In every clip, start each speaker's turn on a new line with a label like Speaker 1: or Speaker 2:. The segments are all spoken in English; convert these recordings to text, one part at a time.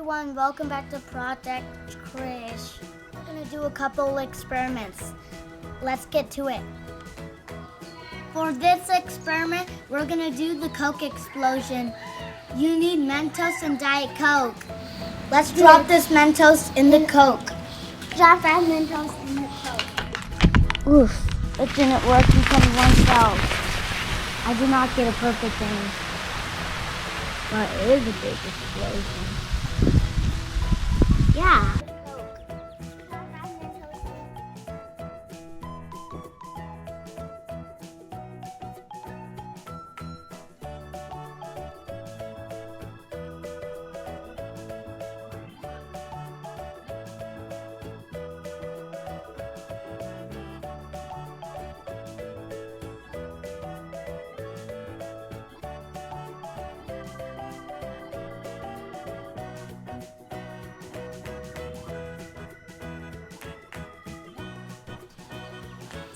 Speaker 1: everyone, welcome back to Project Krish. We're gonna do a couple experiments. Let's get to it. For this experiment, we're gonna do the Coke explosion. You need Mentos and Diet Coke. Let's drop this Mentos in the Coke. Drop that Mentos in the Coke. Oof, it didn't work because of one cell. I did not get a perfect aim. But it is a big explosion. Yeah.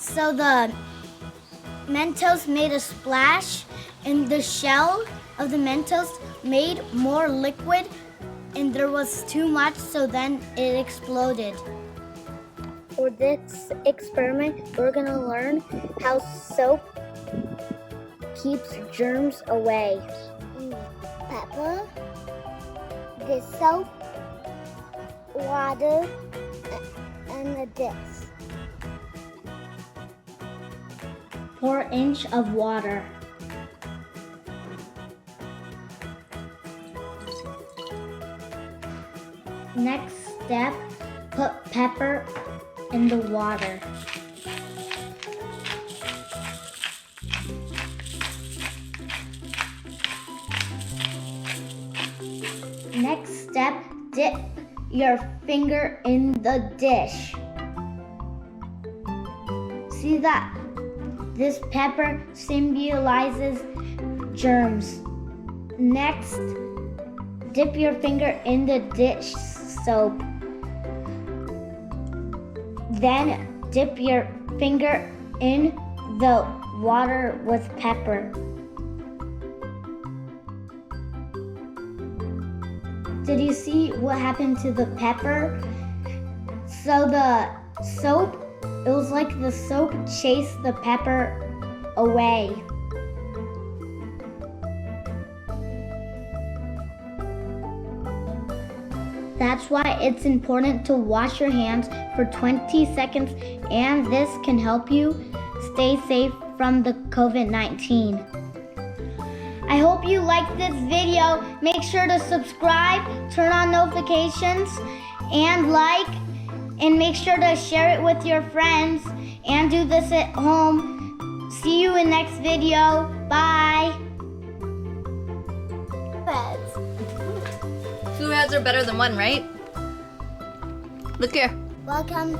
Speaker 1: So the Mentos made a splash, and the shell of the Mentos made more liquid, and there was too much, so then it exploded. For this experiment, we're gonna learn how soap keeps germs away. Pepper, the soap, water, and the dish. 4 inches of water. Next step, put pepper in the water. Next step, dip your finger in the dish. See that? This pepper symbolizes germs. Next, dip your finger in the dish soap. Then dip your finger in the water with pepper. Did you see what happened to the pepper? So the soap, it was like the soap chased the pepper away. That's why it's important to wash your hands for 20 seconds, and this can help you stay safe from the COVID-19. I hope you liked this video. Make sure to subscribe, turn on notifications, and like. And make sure to share it with your friends and do this at home. See you in next video. Bye.
Speaker 2: Two heads are better than one, right? Look here.
Speaker 1: Welcome